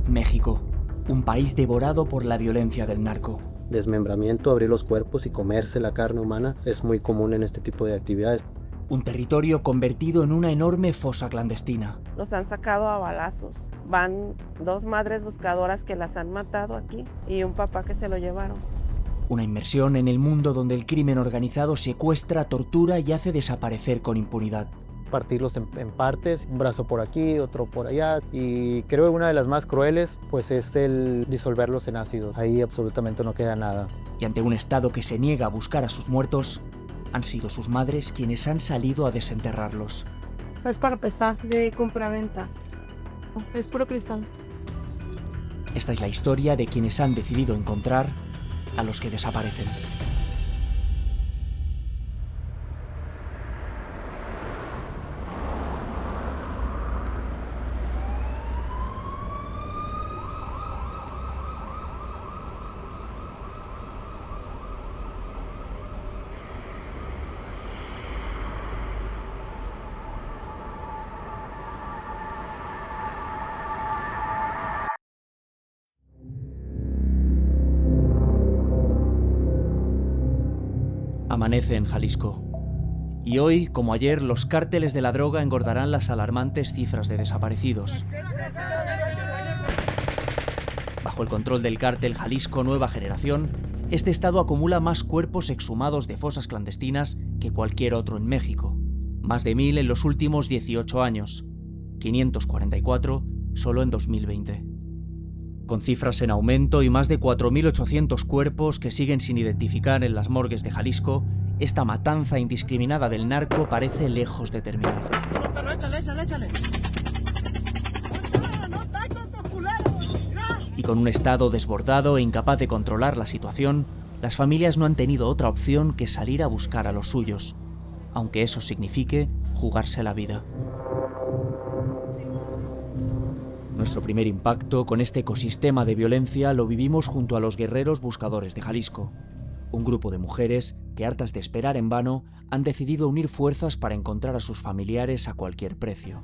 México, un país devorado por la violencia del narco. Desmembramiento, abrir los cuerpos y comerse la carne humana es muy común en este tipo de actividades. Un territorio convertido en una enorme fosa clandestina. Los han sacado a balazos. Van 2 madres buscadoras que las han matado aquí y un papá que se lo llevaron. Una inmersión en el mundo donde el crimen organizado secuestra, tortura y hace desaparecer con impunidad. Partirlos en partes, un brazo por aquí, otro por allá, y creo que una de las más crueles pues es el disolverlos en ácido. Ahí absolutamente no queda nada. Y ante un Estado que se niega a buscar a sus muertos, han sido sus madres quienes han salido a desenterrarlos. Es para pesar de compraventa. Es puro cristal. Esta es la historia de quienes han decidido encontrar a los que desaparecen. Amanece en Jalisco. Y hoy, como ayer, los cárteles de la droga engordarán las alarmantes cifras de desaparecidos. Bajo el control del cártel Jalisco Nueva Generación, este estado acumula más cuerpos exhumados de fosas clandestinas que cualquier otro en México. Más de 1000 en los últimos 18 años. 544 solo en 2020. Con cifras en aumento y más de 4.800 cuerpos que siguen sin identificar en las morgues de Jalisco, esta matanza indiscriminada del narco parece lejos de terminar. Pero échale. Y con un Estado desbordado e incapaz de controlar la situación, las familias no han tenido otra opción que salir a buscar a los suyos, aunque eso signifique jugarse la vida. Nuestro primer impacto con este ecosistema de violencia lo vivimos junto a los guerreros buscadores de Jalisco, un grupo de mujeres que, hartas de esperar en vano, han decidido unir fuerzas para encontrar a sus familiares a cualquier precio.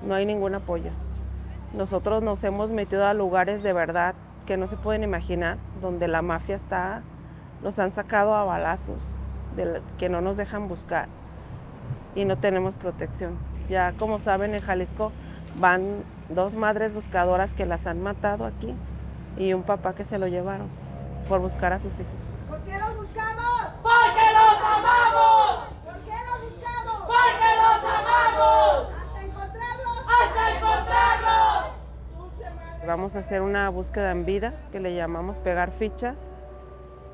No hay ningún apoyo. Nosotros nos hemos metido a lugares de verdad que no se pueden imaginar, donde la mafia está, nos han sacado a balazos, que no nos dejan buscar y no tenemos protección. Ya como saben, en Jalisco van 2 madres buscadoras que las han matado aquí y un papá que se lo llevaron por buscar a sus hijos. ¿Por qué los buscamos? ¡Porque los amamos! ¿Por qué los buscamos? ¡Porque los amamos! ¡Hasta encontrarlos! ¡Hasta encontrarlos! Vamos a hacer una búsqueda en vida que le llamamos pegar fichas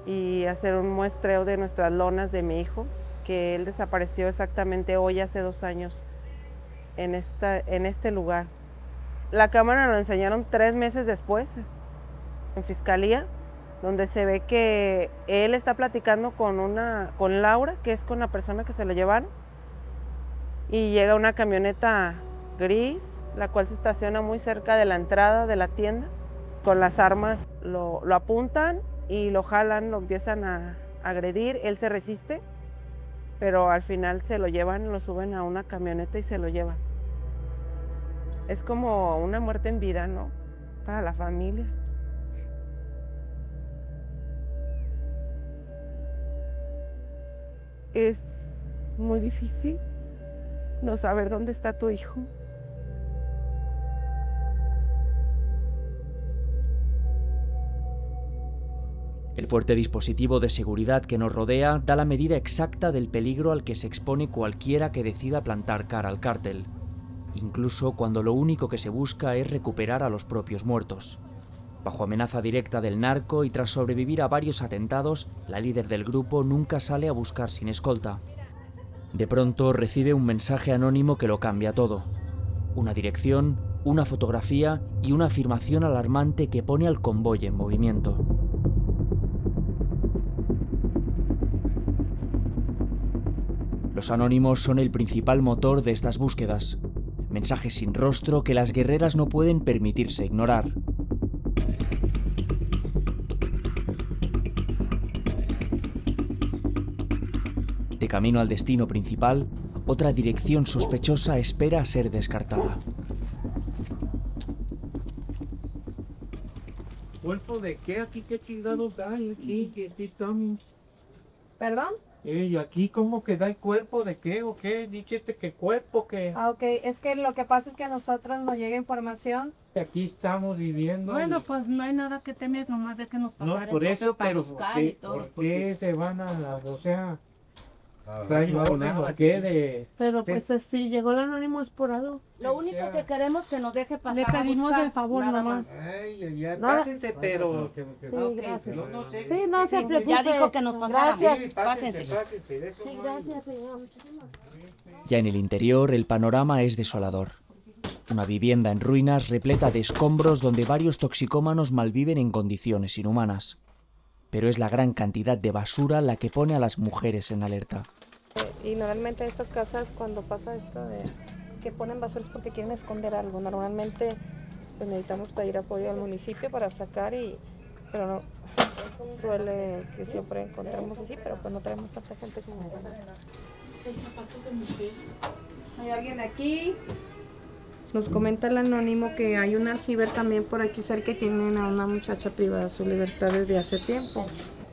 y hacer un muestreo de nuestras lonas de mi hijo, que él desapareció exactamente hoy hace 2 años en este lugar. La cámara nos lo enseñaron 3 meses después en fiscalía, donde se ve que él está platicando con Laura, que es con la persona que se lo llevaron, y llega una camioneta gris, la cual se estaciona muy cerca de la entrada de la tienda. Con las armas lo apuntan y lo jalan, lo empiezan a agredir, él se resiste, pero al final se lo llevan, lo suben a una camioneta y se lo llevan. Es como una muerte en vida, ¿no? Para la familia. Es muy difícil no saber dónde está tu hijo. El fuerte dispositivo de seguridad que nos rodea da la medida exacta del peligro al que se expone cualquiera que decida plantar cara al cártel, incluso cuando lo único que se busca es recuperar a los propios muertos. Bajo amenaza directa del narco y tras sobrevivir a varios atentados, la líder del grupo nunca sale a buscar sin escolta. De pronto recibe un mensaje anónimo que lo cambia todo. Una dirección, una fotografía y una afirmación alarmante que pone al convoy en movimiento. Los anónimos son el principal motor de estas búsquedas. Mensajes sin rostro que las guerreras no pueden permitirse ignorar. De camino al destino principal, otra dirección sospechosa espera a ser descartada. ¿Cuerpo de qué? ¿Aquí qué chingados hay? Aquí, que aquí estamos. ¿Perdón? ¿Y aquí cómo que da el cuerpo de qué o qué? Díchete que cuerpo que Ok, es que lo que pasa es que a nosotros nos llega información. aquí estamos viviendo. Bueno, pues no hay nada que temer, nomás de que nos no, pasara por eso, para pero buscar y todo. ¿por qué se van o sea, traen orden o qué de... Pero pues si llegó el anónimo es por algo. Lo único que queremos es que nos deje pasar. Le pedimos el favor nomás. Ay, ya, Nada. pásense, pero... Sí, gracias. No sé. Sí, no se preocupe. Ya dijo que nos pasáramos. Sí, Pásense. pásense, eso Sí, no hay. gracias, señor. Muchísimas gracias. Ya en el interior, el panorama es desolador. Una vivienda en ruinas repleta de escombros donde varios toxicómanos malviven en condiciones inhumanas. Pero es la gran cantidad de basura la que pone a las mujeres en alerta. Y normalmente estas casas cuando pasa esto de que ponen basura es porque quieren esconder algo. Normalmente pues necesitamos pedir apoyo al municipio para sacar pero no suele que siempre encontramos así, pero pues no tenemos tanta gente como Seis zapatos de mujer. ¿Hay alguien aquí? Nos comenta el anónimo que hay un aljiber también por aquí cerca y tienen a una muchacha privada de su libertad desde hace tiempo.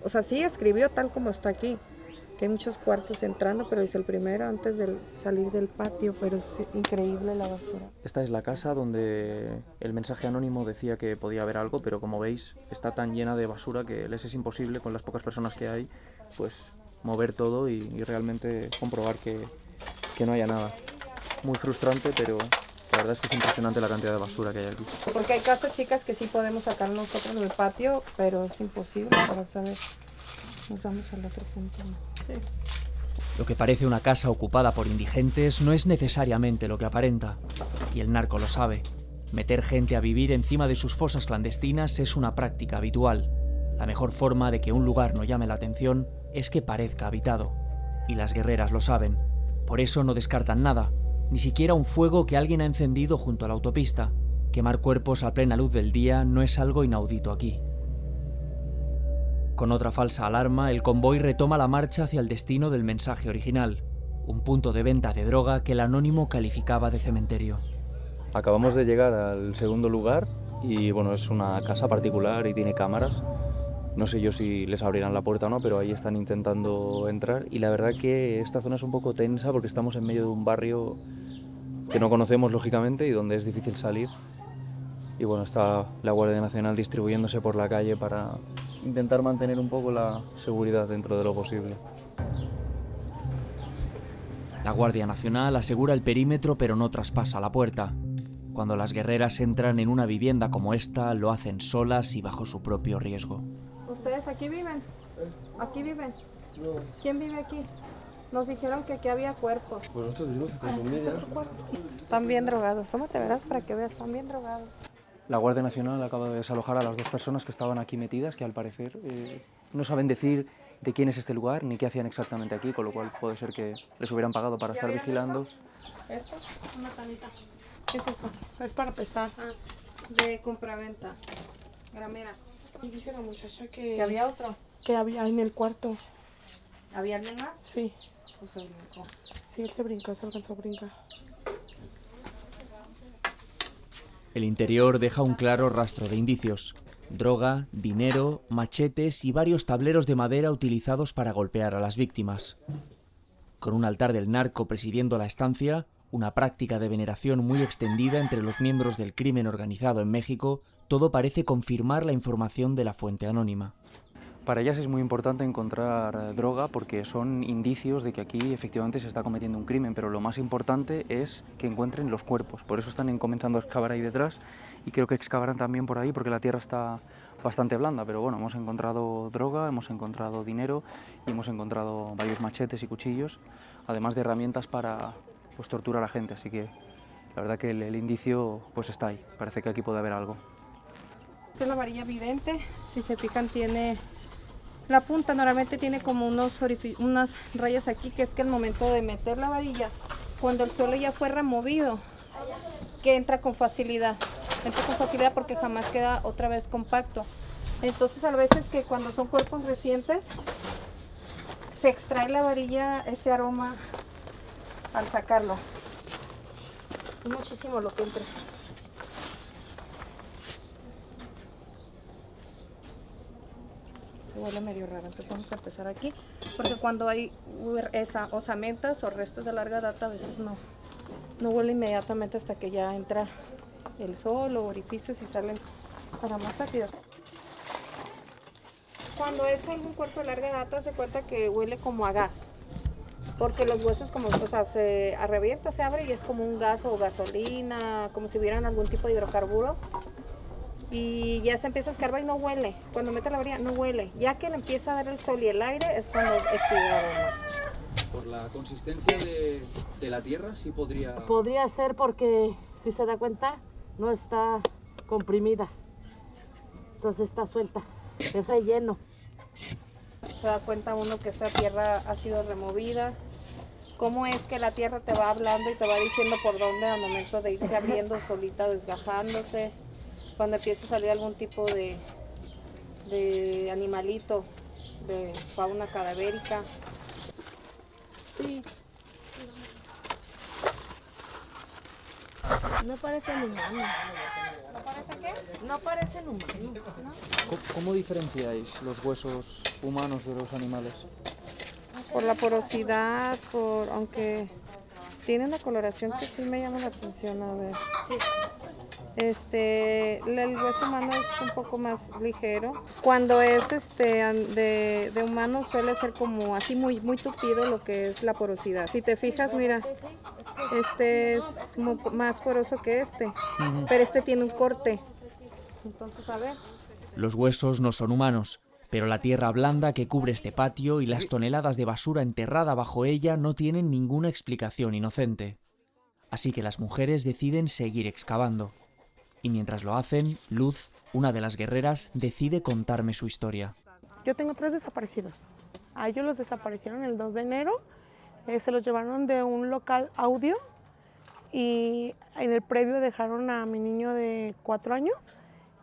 O sea, sí escribió tal como está aquí, que hay muchos cuartos entrando, pero es el primero antes de salir del patio, pero es increíble la basura. Esta es la casa donde el mensaje anónimo decía que podía haber algo, pero como veis está tan llena de basura que les es imposible, con las pocas personas que hay, pues mover todo y realmente comprobar que no haya nada. Muy frustrante, pero la verdad es que es impresionante la cantidad de basura que hay aquí. Porque hay casas chicas que sí podemos sacar nosotros del patio, pero es imposible para saber. Nos vamos al otro punto. Sí. Lo que parece una casa ocupada por indigentes no es necesariamente lo que aparenta. Y el narco lo sabe. Meter gente a vivir encima de sus fosas clandestinas es una práctica habitual. La mejor forma de que un lugar no llame la atención es que parezca habitado. Y las guerreras lo saben. Por eso no descartan nada, ni siquiera un fuego que alguien ha encendido junto a la autopista. Quemar cuerpos a plena luz del día no es algo inaudito aquí. Con otra falsa alarma, el convoy retoma la marcha hacia el destino del mensaje original, un punto de venta de droga que el anónimo calificaba de cementerio. Acabamos de llegar al segundo lugar y bueno, es una casa particular y tiene cámaras. No sé yo si les abrirán la puerta o no, pero ahí están intentando entrar y la verdad que esta zona es un poco tensa porque estamos en medio de un barrio que no conocemos lógicamente y donde es difícil salir. Y bueno, está la Guardia Nacional distribuyéndose por la calle para intentar mantener un poco la seguridad dentro de lo posible. La Guardia Nacional asegura el perímetro pero no traspasa la puerta. Cuando las guerreras entran en una vivienda como esta, lo hacen solas y bajo su propio riesgo. ¿Ustedes aquí viven? ¿Aquí viven? ¿Quién vive aquí? Nos dijeron que aquí había cuerpos. Pues nosotros vimos que consumía. Están bien drogados. Tómate, verás, para que veas, están bien drogados. La Guardia Nacional acaba de desalojar a las dos personas que estaban aquí metidas, que al parecer no saben decir de quién es este lugar ni qué hacían exactamente aquí, con lo cual puede ser que les hubieran pagado para estar vigilando. ¿Esto? Una tanita. ¿Qué es eso? Es para pesar. De compraventa. Gramera. Y dice la muchacha ¿Que había otro? que había en el cuarto. ¿Había alguien más? Sí. Pues se brincó. Sí, él se brincó, se alcanzó a brincar. El interior deja un claro rastro de indicios. Droga, dinero, machetes y varios tableros de madera utilizados para golpear a las víctimas. Con un altar del narco presidiendo la estancia, una práctica de veneración muy extendida entre los miembros del crimen organizado en México, todo parece confirmar la información de la fuente anónima. Para ellas es muy importante encontrar droga porque son indicios de que aquí efectivamente se está cometiendo un crimen, pero lo más importante es que encuentren los cuerpos. Por eso están comenzando a excavar ahí detrás y creo que excavarán también por ahí porque la tierra está bastante blanda, pero bueno, hemos encontrado droga, hemos encontrado dinero y hemos encontrado varios machetes y cuchillos, además de herramientas para pues, torturar a la gente, así que la verdad que el indicio pues está ahí, parece que aquí puede haber algo. Esta es la varilla vidente, si se fijan tiene... La punta normalmente tiene como unas rayas aquí, que es que al momento de meter la varilla, cuando el suelo ya fue removido, que entra con facilidad. Entra con facilidad porque jamás queda otra vez compacto. Entonces a veces que cuando son cuerpos recientes, se extrae la varilla, ese aroma al sacarlo. Es muchísimo lo que entra. que huele medio raro. Entonces vamos a empezar aquí, porque cuando hay osamentas o restos de larga data, a veces no huele inmediatamente hasta que ya entra el sol o orificios y salen para más rápido. Cuando es algún cuerpo de larga data, se cuenta que huele como a gas, porque los huesos se revienta, se abre y es como un gas o gasolina, como si hubieran algún tipo de hidrocarburo. Y ya se empieza a escarbar y no huele. Cuando mete la varilla no huele. Ya que le empieza a dar el sol y el aire es cuando expiga el aroma. Por la consistencia de la tierra sí podría... Podría ser porque, si se da cuenta, no está comprimida. Entonces está suelta, es relleno. Se da cuenta uno que esa tierra ha sido removida. Cómo es que la tierra te va hablando y te va diciendo por dónde al momento de irse abriendo solita, desgajándose. Cuando empieza a salir algún tipo de animalito, de fauna cadavérica. Sí. No parecen humanos. ¿No parece qué? No parecen humanos. ¿No? ¿Cómo diferenciáis los huesos humanos de los animales? Por la porosidad, aunque tiene una coloración que sí me llama la atención, a ver. Sí. El hueso humano es un poco más ligero. Cuando es de humano suele ser como así muy tupido lo que es la porosidad. Si te fijas, mira, este es más poroso que pero este tiene un corte. Entonces, a ver. Los huesos no son humanos, pero la tierra blanda que cubre este patio y las toneladas de basura enterrada bajo ella no tienen ninguna explicación inocente. Así que las mujeres deciden seguir excavando. Y mientras lo hacen, Luz, una de las guerreras, decide contarme su historia. Yo tengo 3 desaparecidos. A ellos los desaparecieron el 2 de enero. Se los llevaron de un local audio y en el previo dejaron a mi niño de 4 años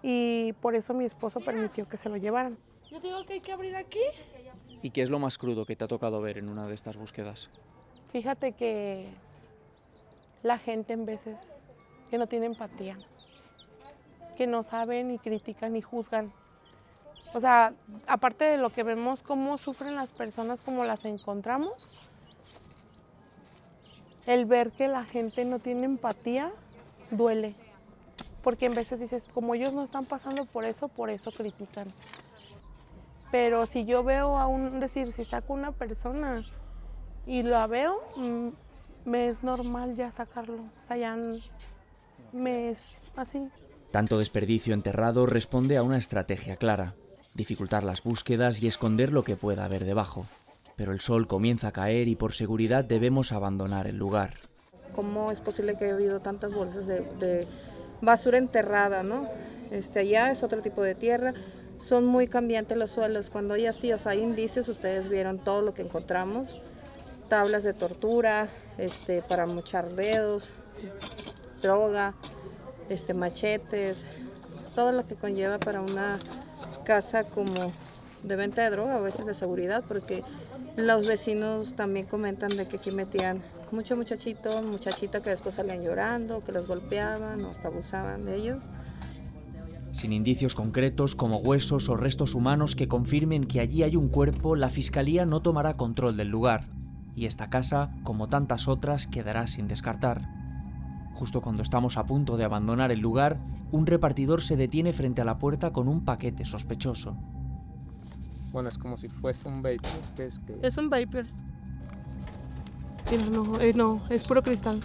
y por eso mi esposo permitió que se lo llevaran. Yo digo que hay que abrir aquí. ¿Y qué es lo más crudo que te ha tocado ver en una de estas búsquedas? Fíjate que la gente en veces que no tiene empatía, que no saben ni critican ni juzgan. O sea, aparte de lo que vemos, cómo sufren las personas, cómo las encontramos, el ver que la gente no tiene empatía duele. Porque en veces dices, como ellos no están pasando por eso critican. Pero si yo veo si saco una persona y la veo, me es normal ya sacarlo. O sea, ya me es así. Tanto desperdicio enterrado responde a una estrategia clara: dificultar las búsquedas y esconder lo que pueda haber debajo. Pero el sol comienza a caer y por seguridad debemos abandonar el lugar. ¿Cómo es posible que haya habido tantas bolsas de basura enterrada, no? Allá es otro tipo de tierra. Son muy cambiantes los suelos. Cuando hay así, hay indicios, ustedes vieron todo lo que encontramos. Tablas de tortura, para mochar dedos, droga, machetes, todo lo que conlleva para una casa como de venta de droga, a veces de seguridad, porque los vecinos también comentan de que aquí metían mucho muchachito, muchachita que después salían llorando, que los golpeaban o hasta abusaban de ellos. Sin indicios concretos como huesos o restos humanos que confirmen que allí hay un cuerpo, la Fiscalía no tomará control del lugar, y esta casa, como tantas otras, quedará sin descartar. Justo cuando estamos a punto de abandonar el lugar, un repartidor se detiene frente a la puerta con un paquete sospechoso. Bueno, es como si fuese un vapor. ¿Qué es? Es un vapor. No, es puro cristal.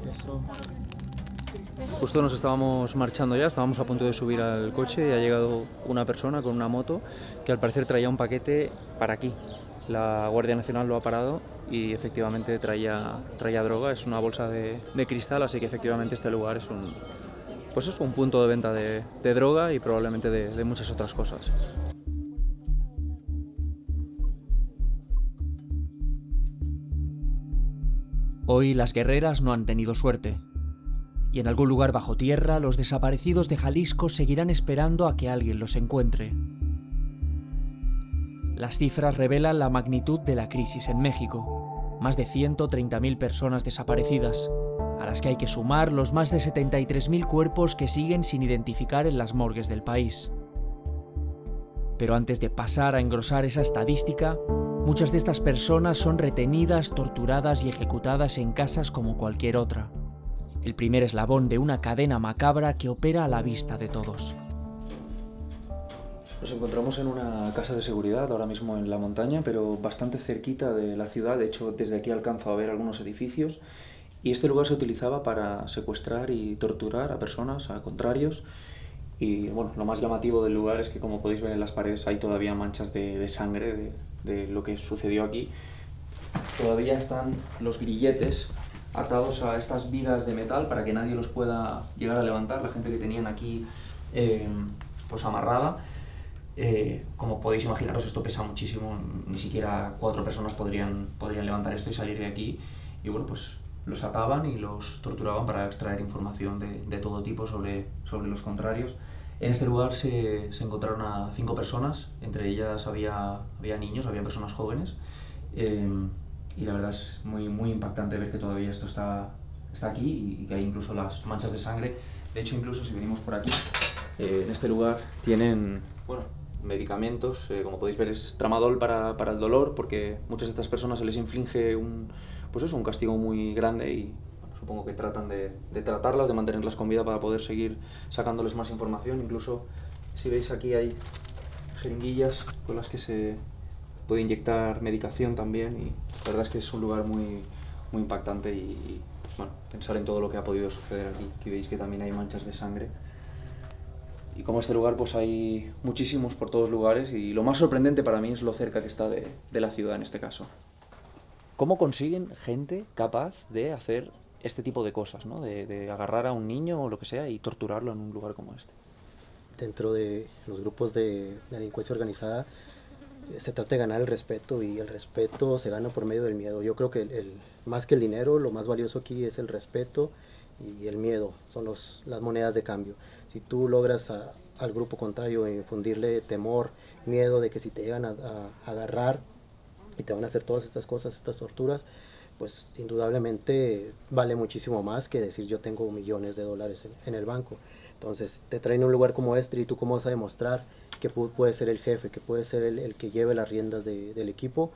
Eso. Justo nos estábamos marchando ya, estábamos a punto de subir al coche y ha llegado una persona con una moto que al parecer traía un paquete para aquí. La Guardia Nacional lo ha parado y efectivamente traía droga, es una bolsa de cristal, así que efectivamente este lugar es un punto de venta de droga y probablemente de muchas otras cosas. Hoy las guerreras no han tenido suerte. Y en algún lugar bajo tierra, los desaparecidos de Jalisco seguirán esperando a que alguien los encuentre. Las cifras revelan la magnitud de la crisis en México. Más de 130.000 personas desaparecidas, a las que hay que sumar los más de 73.000 cuerpos que siguen sin identificar en las morgues del país. Pero antes de pasar a engrosar esa estadística, muchas de estas personas son retenidas, torturadas y ejecutadas en casas como cualquier otra. El primer eslabón de una cadena macabra que opera a la vista de todos. Nos encontramos en una casa de seguridad, ahora mismo en la montaña, pero bastante cerquita de la ciudad. De hecho, desde aquí alcanzo a ver algunos edificios. Y este lugar se utilizaba para secuestrar y torturar a personas, a contrarios. Y bueno, lo más llamativo del lugar es que, como podéis ver en las paredes, hay todavía manchas de sangre de lo que sucedió aquí. Todavía están los grilletes atados a estas vigas de metal para que nadie los pueda llegar a levantar. La gente que tenían aquí pues amarrada. Como podéis imaginaros, esto pesa muchísimo, ni siquiera 4 personas podrían levantar esto y salir de aquí. Y bueno, pues los ataban y los torturaban para extraer información de todo tipo sobre los contrarios. En este lugar se encontraron a 5 personas, entre ellas había niños, había personas jóvenes. Y la verdad es muy impactante ver que todavía esto está aquí y que hay incluso las manchas de sangre. De hecho, incluso si venimos por aquí, en este lugar tienen medicamentos, como podéis ver es tramadol para el dolor, porque muchas de estas personas se les inflige un castigo muy grande y supongo que tratan de tratarlas, de mantenerlas con vida para poder seguir sacándoles más información. Incluso si veis aquí hay jeringuillas con las que se puede inyectar medicación también, y la verdad es que es un lugar muy impactante y bueno, pensar en todo lo que ha podido suceder aquí. Aquí veis que también hay manchas de sangre. Y como este lugar, pues hay muchísimos por todos lugares, y lo más sorprendente para mí es lo cerca que está de la ciudad en este caso. ¿Cómo consiguen gente capaz de hacer este tipo de cosas, ¿no? De agarrar a un niño o lo que sea y torturarlo en un lugar como este? Dentro de los grupos de delincuencia organizada se trata de ganar el respeto, y el respeto se gana por medio del miedo. Yo creo que más que el dinero, lo más valioso aquí es el respeto y el miedo, son las monedas de cambio. Si tú logras al grupo contrario infundirle temor, miedo de que si te llegan a agarrar y te van a hacer todas estas cosas, estas torturas, pues indudablemente vale muchísimo más que decir yo tengo millones de dólares en el banco. Entonces te traen a un lugar como este, y tú cómo vas a demostrar que puede ser el jefe, que puede ser el que lleve las riendas del equipo,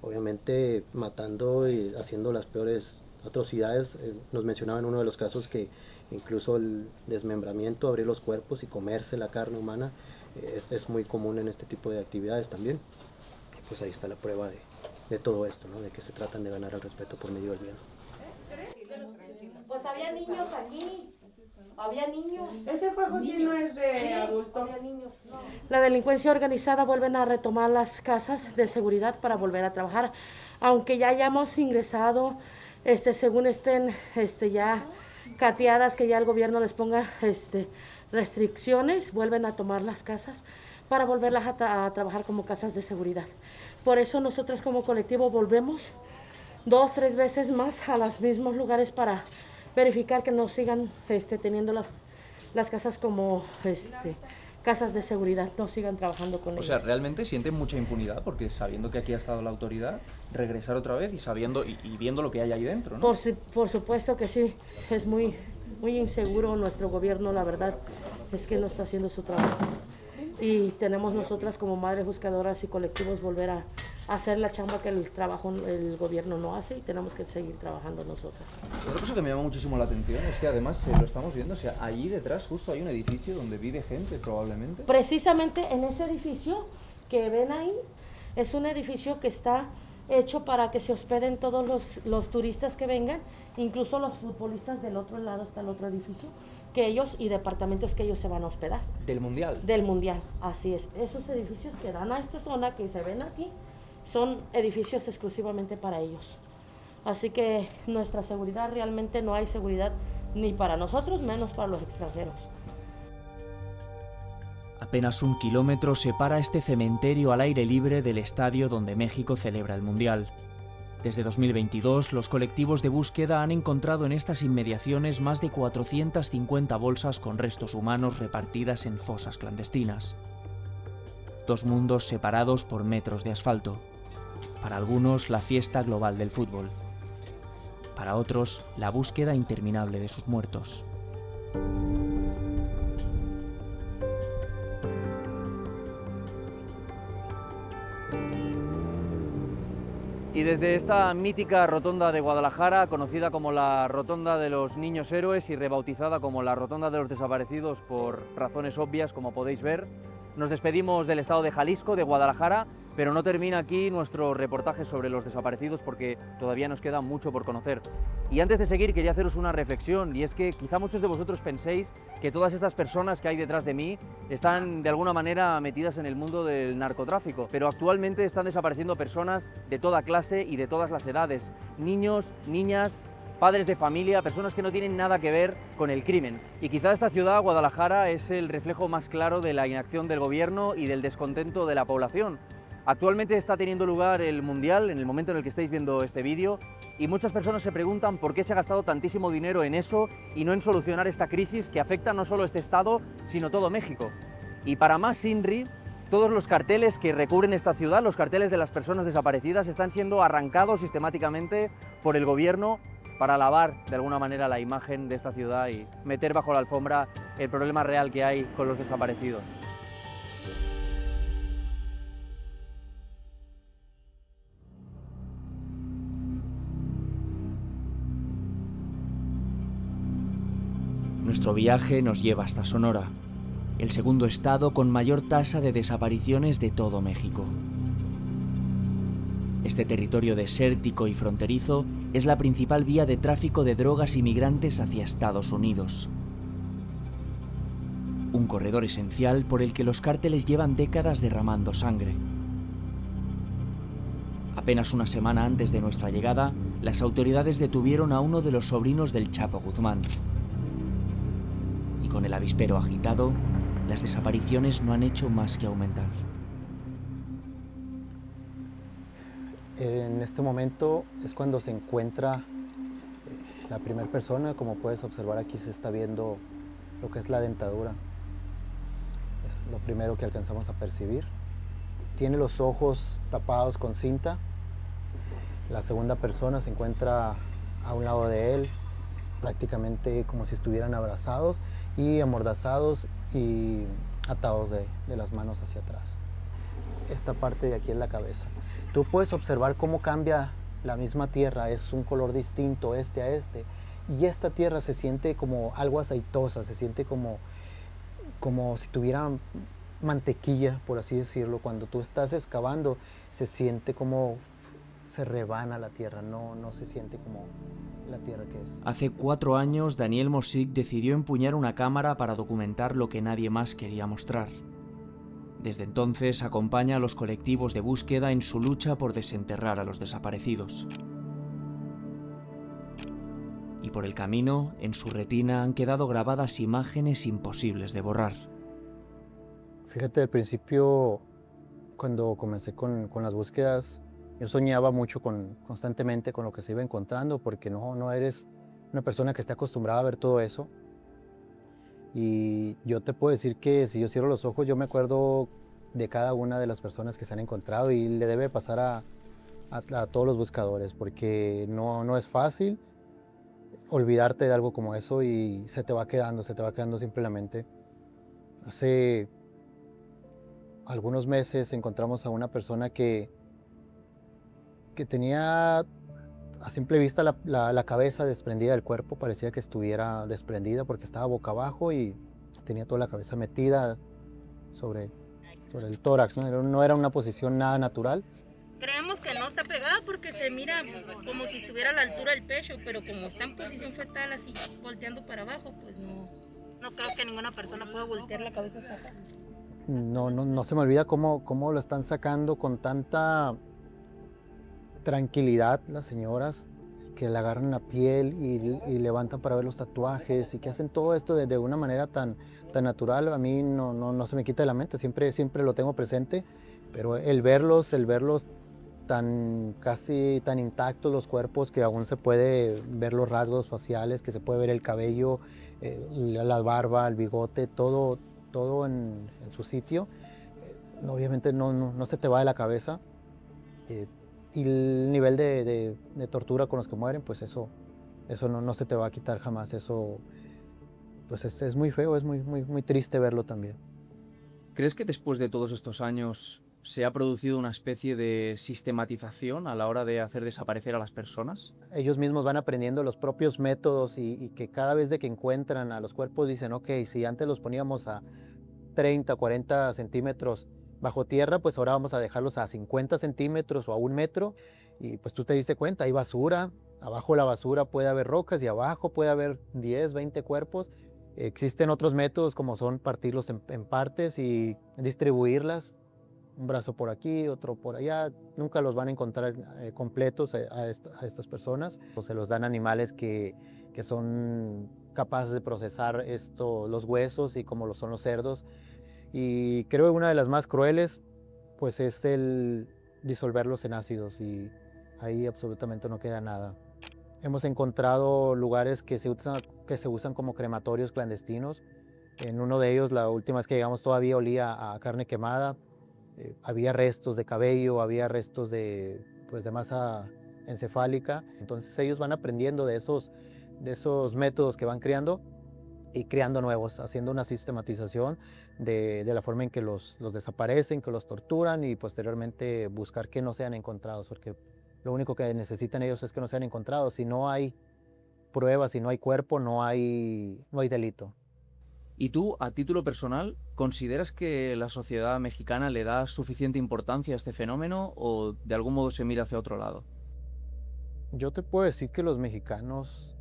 obviamente matando y haciendo las peores atrocidades. Nos mencionaban en uno de los casos que incluso el desmembramiento, abrir los cuerpos y comerse la carne humana es muy común en este tipo de actividades también. Y pues ahí está la prueba de todo esto, ¿no? De que se tratan de ganar el respeto por medio del miedo. Pues había niños aquí. Había niños. Ese fuego sí no es de adulto. Había niños. No. La delincuencia organizada vuelven a retomar las casas de seguridad para volver a trabajar. Aunque ya hayamos ingresado, según estén ya cateadas, que ya el gobierno les ponga restricciones, vuelven a tomar las casas para volverlas a trabajar como casas de seguridad. Por eso nosotros como colectivo volvemos 2, 3 veces más a los mismos lugares para verificar que no sigan teniendo las casas como casas de seguridad, no sigan trabajando con ellas. O sea, realmente sienten mucha impunidad, porque sabiendo que aquí ha estado la autoridad, regresar otra vez y sabiendo y viendo lo que hay ahí dentro, ¿no? Por supuesto que sí, es muy inseguro nuestro gobierno, la verdad es que no está haciendo su trabajo. Y tenemos nosotras como madres buscadoras y colectivos volver a hacer la chamba que el gobierno no hace, y tenemos que seguir trabajando nosotras. Otra cosa que me llama muchísimo la atención es que además lo estamos viendo, o sea, allí detrás justo hay un edificio donde vive gente probablemente. Precisamente en ese edificio que ven ahí, es un edificio que está hecho para que se hospeden todos los turistas que vengan, incluso los futbolistas. Del otro lado está el otro edificio, que ellos y departamentos que ellos se van a hospedar. ¿Del Mundial? Del Mundial, así es. Esos edificios que dan a esta zona que se ven aquí son edificios exclusivamente para ellos. Así que nuestra seguridad, realmente no hay seguridad ni para nosotros, menos para los extranjeros. Apenas 1 kilómetro separa este cementerio al aire libre del estadio donde México celebra el Mundial. Desde 2022, los colectivos de búsqueda han encontrado en estas inmediaciones más de 450 bolsas con restos humanos repartidas en fosas clandestinas. 2 mundos separados por metros de asfalto. Para algunos, la fiesta global del fútbol. Para otros, la búsqueda interminable de sus muertos. Y desde esta mítica rotonda de Guadalajara, conocida como la Rotonda de los Niños Héroes y rebautizada como la Rotonda de los Desaparecidos por razones obvias, como podéis ver, nos despedimos del estado de Jalisco, de Guadalajara, pero no termina aquí nuestro reportaje sobre los desaparecidos porque todavía nos queda mucho por conocer. Y antes de seguir quería haceros una reflexión, y es que quizá muchos de vosotros penséis que todas estas personas que hay detrás de mí están de alguna manera metidas en el mundo del narcotráfico, pero actualmente están desapareciendo personas de toda clase y de todas las edades, niños, niñas, padres de familia, personas que no tienen nada que ver con el crimen. Y quizá esta ciudad, Guadalajara, es el reflejo más claro de la inacción del gobierno y del descontento de la población. Actualmente está teniendo lugar el Mundial, en el momento en el que estáis viendo este vídeo, y muchas personas se preguntan por qué se ha gastado tantísimo dinero en eso y no en solucionar esta crisis que afecta no solo a este estado, sino todo México. Y para más INRI, todos los carteles que recubren esta ciudad, los carteles de las personas desaparecidas, están siendo arrancados sistemáticamente por el gobierno para lavar de alguna manera la imagen de esta ciudad y meter bajo la alfombra el problema real que hay con los desaparecidos. Nuestro viaje nos lleva hasta Sonora, el segundo estado con mayor tasa de desapariciones de todo México. Este territorio desértico y fronterizo es la principal vía de tráfico de drogas y migrantes hacia Estados Unidos. Un corredor esencial por el que los cárteles llevan décadas derramando sangre. Apenas una semana antes de nuestra llegada, las autoridades detuvieron a uno de los sobrinos del Chapo Guzmán. Y con el avispero agitado, las desapariciones no han hecho más que aumentar. En este momento es cuando se encuentra la primera persona. Como puedes observar, aquí se está viendo lo que es la dentadura. Es lo primero que alcanzamos a percibir. Tiene los ojos tapados con cinta. La segunda persona se encuentra a un lado de él, prácticamente como si estuvieran abrazados y amordazados y atados de las manos hacia atrás. Esta parte de aquí es la cabeza. Tú puedes observar cómo cambia la misma tierra, es un color distinto este a este. Y esta tierra se siente como algo aceitosa, se siente como si tuviera mantequilla, por así decirlo. Cuando tú estás excavando, se siente como se rebana la tierra, no se siente como la tierra que es. Hace 4 años, Daniel Mosic decidió empuñar una cámara para documentar lo que nadie más quería mostrar. Desde entonces acompaña a los colectivos de búsqueda en su lucha por desenterrar a los desaparecidos. Y por el camino, en su retina han quedado grabadas imágenes imposibles de borrar. Fíjate, al principio, cuando comencé con las búsquedas, yo soñaba mucho constantemente con lo que se iba encontrando, porque no eres una persona que esté acostumbrada a ver todo eso. Y yo te puedo decir que si yo cierro los ojos, yo me acuerdo de cada una de las personas que se han encontrado, y le debe pasar a todos los buscadores, porque no es fácil olvidarte de algo como eso y se te va quedando siempre en la mente. Hace algunos meses encontramos a una persona que tenía a simple vista la cabeza desprendida del cuerpo, parecía que estuviera desprendida porque estaba boca abajo y tenía toda la cabeza metida sobre el tórax, ¿no? No era una posición nada natural. Creemos que no está pegada porque se mira como si estuviera a la altura del pecho, pero como está en posición fetal así volteando para abajo, pues no creo que ninguna persona pueda voltear la cabeza hasta acá. No se me olvida cómo lo están sacando con tanta tranquilidad las señoras, que le agarran la piel y levantan para ver los tatuajes, y que hacen todo esto de una manera tan natural. A mí no se me quita de la mente, siempre lo tengo presente, pero el verlos casi tan intactos los cuerpos, que aún se puede ver los rasgos faciales, que se puede ver el cabello, la barba, el bigote, todo en su sitio, obviamente no se te va de la cabeza. Y el nivel de tortura con los que mueren, pues eso no se te va a quitar jamás. Eso pues es muy feo, es muy triste verlo también. ¿Crees que después de todos estos años ¿Se ha producido una especie de sistematización a la hora de hacer desaparecer a las personas? Ellos mismos van aprendiendo los propios métodos y que cada vez de que encuentran a los cuerpos dicen, ok, si antes los poníamos a 30, 40 centímetros bajo tierra, pues ahora vamos a dejarlos a 50 centímetros o a 1 metro. Y pues tú te diste cuenta, hay basura, abajo de la basura puede haber rocas y abajo puede haber 10, 20 cuerpos. Existen otros métodos como son partirlos en partes y distribuirlas. Un brazo por aquí, otro por allá. Nunca los van a encontrar completos a estas personas. O se los dan animales que son capaces de procesar los huesos y como lo son los cerdos. Y creo que una de las más crueles pues es el disolverlos en ácidos y ahí absolutamente no queda nada. Hemos encontrado lugares que se usan como crematorios clandestinos. En uno de ellos, la última vez que llegamos, todavía olía a carne quemada. Había restos de cabello, había restos de masa encefálica. Entonces ellos van aprendiendo de esos métodos que van creando y creando nuevos, haciendo una sistematización de la forma en que los desaparecen, que los torturan y posteriormente buscar que no sean encontrados, porque lo único que necesitan ellos es que no sean encontrados. Si no hay pruebas, si no hay cuerpo, no hay delito. ¿Y tú, a título personal, consideras que la sociedad mexicana le da suficiente importancia a este fenómeno o de algún modo se mira hacia otro lado? Yo te puedo decir que los mexicanos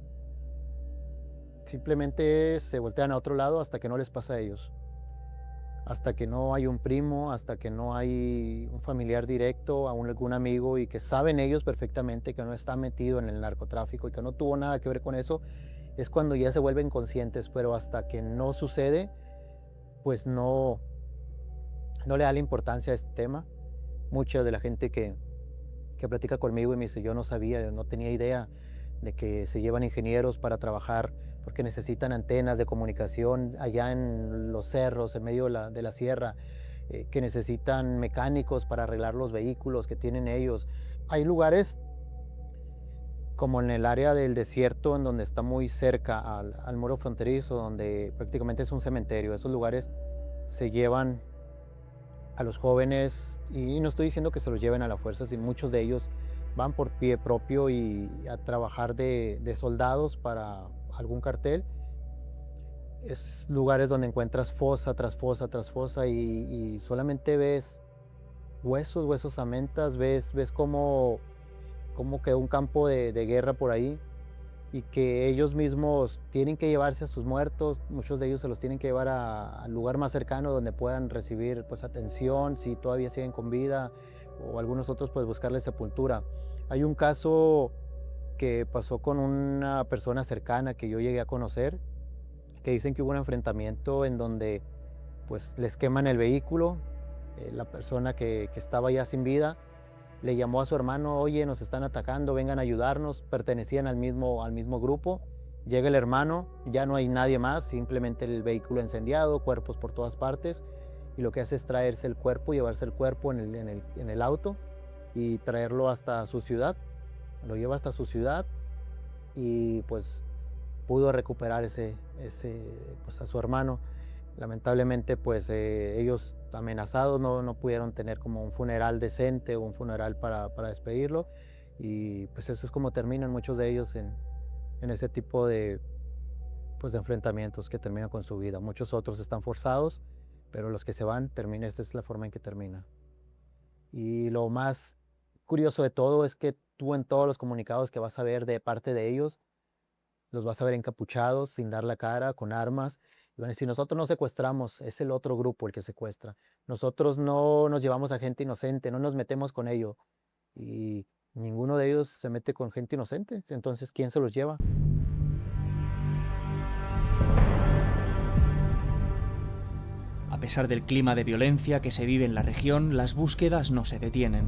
simplemente se voltean a otro lado hasta que no les pasa a ellos. Hasta que no hay un primo, hasta que no hay un familiar directo, algún amigo y que saben ellos perfectamente que no está metido en el narcotráfico y que no tuvo nada que ver con eso, es cuando ya se vuelven conscientes, pero hasta que no sucede, pues no le da la importancia a este tema. Mucha de la gente que platica conmigo y me dice, yo no sabía, no tenía idea de que se llevan ingenieros para trabajar porque necesitan antenas de comunicación allá en los cerros, en medio de la sierra, que necesitan mecánicos para arreglar los vehículos que tienen ellos. Hay lugares como en el área del desierto, en donde está muy cerca al muro fronterizo, donde prácticamente es un cementerio. Esos lugares se llevan a los jóvenes, y no estoy diciendo que se los lleven a la fuerza, sino muchos de ellos van por pie propio y a trabajar de soldados para algún cartel. Es lugares donde encuentras fosa tras fosa tras fosa y solamente ves huesos a mentas, ves como quedó un campo de guerra por ahí y que ellos mismos tienen que llevarse a sus muertos. Muchos de ellos se los tienen que llevar al lugar más cercano donde puedan recibir pues atención si todavía siguen con vida, o algunos otros pues buscarles sepultura. Hay un caso que pasó con una persona cercana que yo llegué a conocer, que dicen que hubo un enfrentamiento en donde pues les queman el vehículo. La persona que estaba ya sin vida le llamó a su hermano, oye, nos están atacando, vengan a ayudarnos. Pertenecían al mismo grupo. Llega el hermano, ya no hay nadie más, simplemente el vehículo incendiado, cuerpos por todas partes, y lo que hace es traerse el cuerpo, llevarse el cuerpo en el auto y traerlo hasta su ciudad. Lo lleva hasta su ciudad y pues pudo recuperar pues a su hermano. Lamentablemente pues ellos amenazados no pudieron tener como un funeral decente o un funeral para despedirlo, y pues eso es como terminan muchos de ellos en ese tipo de enfrentamientos que terminan con su vida. Muchos otros están forzados, pero los que se van, esta es la forma en que termina. Y lo más curioso de todo es que tú en todos los comunicados que vas a ver de parte de ellos, los vas a ver encapuchados, sin dar la cara, con armas. Y van a decir, nosotros no secuestramos, es el otro grupo el que secuestra. Nosotros no nos llevamos a gente inocente, no nos metemos con ello. Y ninguno de ellos se mete con gente inocente. Entonces, ¿quién se los lleva? A pesar del clima de violencia que se vive en la región, las búsquedas no se detienen.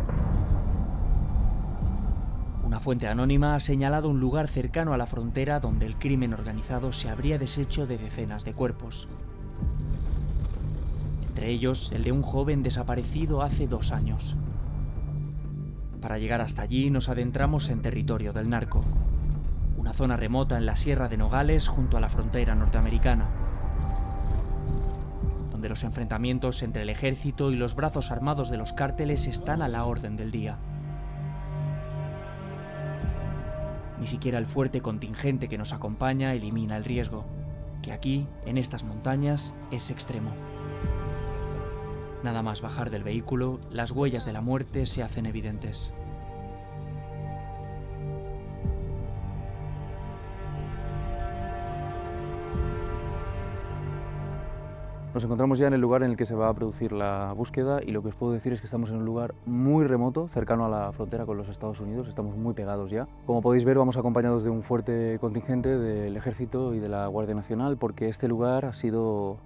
Una fuente anónima ha señalado un lugar cercano a la frontera donde el crimen organizado se habría deshecho de decenas de cuerpos. Entre ellos, el de un joven desaparecido hace 2 años. Para llegar hasta allí nos adentramos en territorio del narco, una zona remota en la Sierra de Nogales junto a la frontera norteamericana, donde donde los enfrentamientos entre el ejército y los brazos armados de los cárteles están a la orden del día. Ni siquiera el fuerte contingente que nos acompaña elimina el riesgo, que aquí, en estas montañas, es extremo. Nada más bajar del vehículo, las huellas de la muerte se hacen evidentes. Nos encontramos ya en el lugar en el que se va a producir la búsqueda y lo que os puedo decir es que estamos en un lugar muy remoto, cercano a la frontera con los Estados Unidos, estamos muy pegados ya. Como podéis ver, vamos acompañados de un fuerte contingente del Ejército y de la Guardia Nacional porque este lugar ha sido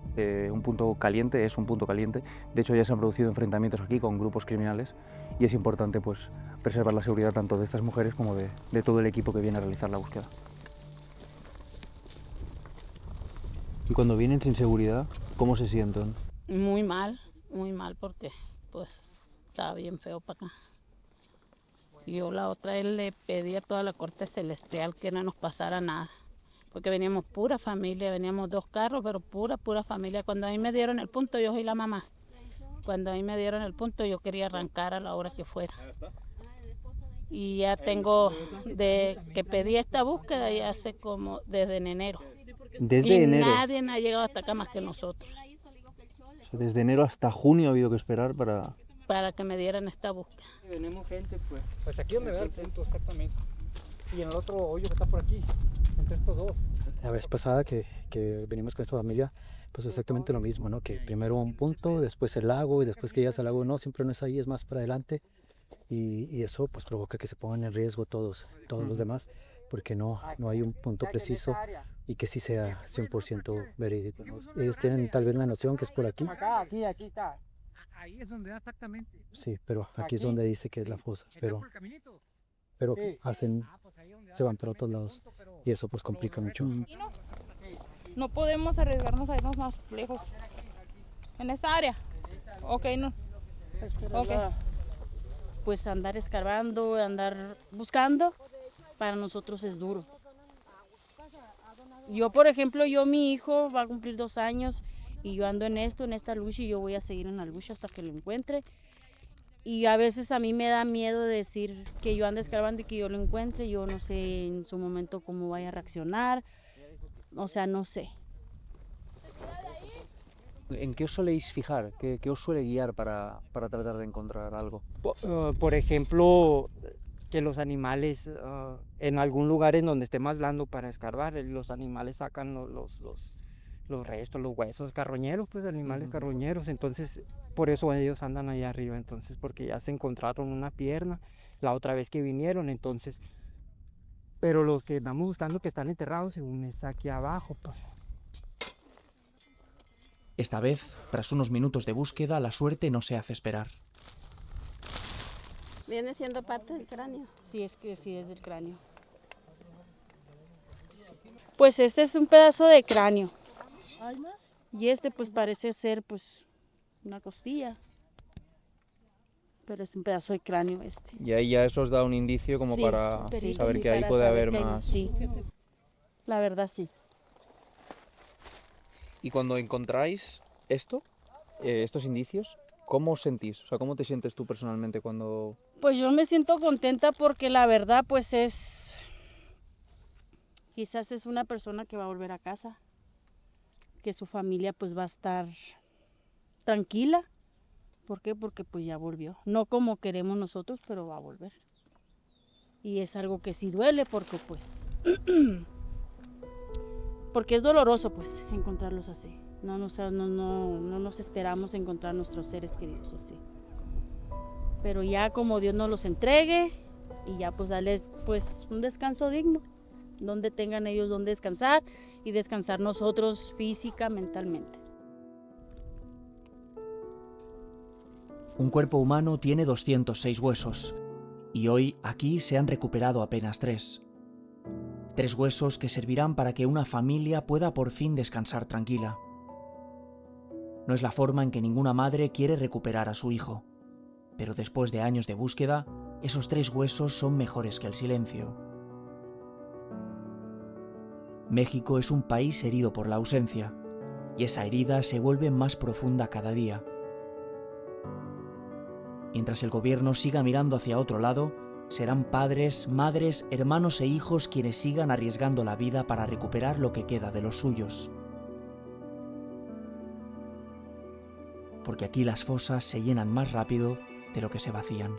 un punto caliente, es un punto caliente. De hecho, ya se han producido enfrentamientos aquí con grupos criminales y es importante pues, preservar la seguridad tanto de estas mujeres como de todo el equipo que viene a realizar la búsqueda. Y cuando vienen sin seguridad, ¿cómo se sienten? Muy mal porque pues estaba bien feo para acá. Yo la otra vez le pedí a toda la corte celestial que no nos pasara nada, porque veníamos pura familia, veníamos 2 carros, pero pura familia. Cuando a mí me dieron el punto, yo soy la mamá. Cuando a mí me dieron el punto, yo quería arrancar a la hora que fuera. Y ya tengo de que pedí esta búsqueda ya hace como desde enero. Desde enero. Nadie ha llegado hasta acá más que nosotros. O sea, desde enero hasta junio ha habido que esperar para que me dieran esta búsqueda. Tenemos gente, pues aquí donde me da el punto exactamente. Y en el otro hoyo que está por aquí, entre estos dos. La vez pasada que venimos con esta familia, pues exactamente lo mismo, ¿no? Que primero un punto, después el lago y después que llegas al lago, no, siempre no es ahí, es más para adelante. Y eso pues provoca que se pongan en riesgo todos los demás, porque no hay un punto preciso y que sí sea 100% verídico, ¿no? Ellos tienen tal vez la noción que es por aquí. Aquí está. Ahí es donde da exactamente. Sí, pero aquí es donde dice que es la fosa, pero se van para otros lados y eso pues complica mucho. No podemos arriesgarnos a irnos más lejos. En esta área. Ok, no. Okay. Pues andar escarbando, andar buscando, para nosotros es duro. Yo, por ejemplo, mi hijo va a cumplir 2 años y yo ando en esta lucha y yo voy a seguir en la lucha hasta que lo encuentre. Y a veces a mí me da miedo decir que yo ande escarbando y que yo lo encuentre. Yo no sé en su momento cómo vaya a reaccionar, o sea, no sé. ¿En qué os soléis fijar? ¿Qué os suele guiar para tratar de encontrar algo? Por ejemplo, que los animales, en algún lugar en donde esté más blando para escarbar, los animales sacan los restos, los huesos carroñeros, pues animales carroñeros, entonces por eso ellos andan allá arriba, entonces porque ya se encontraron una pierna la otra vez que vinieron, entonces, pero los que andamos buscando que están enterrados según es aquí abajo, pues. Esta vez, tras unos minutos de búsqueda, la suerte no se hace esperar. ¿Viene siendo parte del cráneo? Sí, es del cráneo. Pues este es un pedazo de cráneo. ¿Hay más? Y este pues parece ser pues una costilla. Pero es un pedazo de cráneo este. Y ahí ya eso os da un indicio como para saber que ahí puede haber más. Sí, la verdad sí. Y cuando encontráis estos indicios, ¿cómo os sentís? O sea, ¿cómo te sientes tú personalmente cuando...? Pues yo me siento contenta porque la verdad pues quizás es una persona que va a volver a casa, que su familia pues va a estar tranquila. ¿Por qué? Porque pues ya volvió. No como queremos nosotros, pero va a volver. Y es algo que sí duele porque pues... porque es doloroso pues encontrarlos así. No nos esperamos encontrar nuestros seres queridos así. Pero ya como Dios nos los entregue y ya pues darles pues un descanso digno, donde tengan ellos donde descansar y descansar nosotros física, mentalmente. Un cuerpo humano tiene 206 huesos y hoy aquí se han recuperado apenas 3. 3 huesos que servirán para que una familia pueda por fin descansar tranquila. No es la forma en que ninguna madre quiere recuperar a su hijo, pero después de años de búsqueda, esos 3 huesos son mejores que el silencio. México es un país herido por la ausencia, y esa herida se vuelve más profunda cada día. Mientras el gobierno siga mirando hacia otro lado, serán padres, madres, hermanos e hijos quienes sigan arriesgando la vida para recuperar lo que queda de los suyos. Porque aquí las fosas se llenan más rápido de lo que se vacían.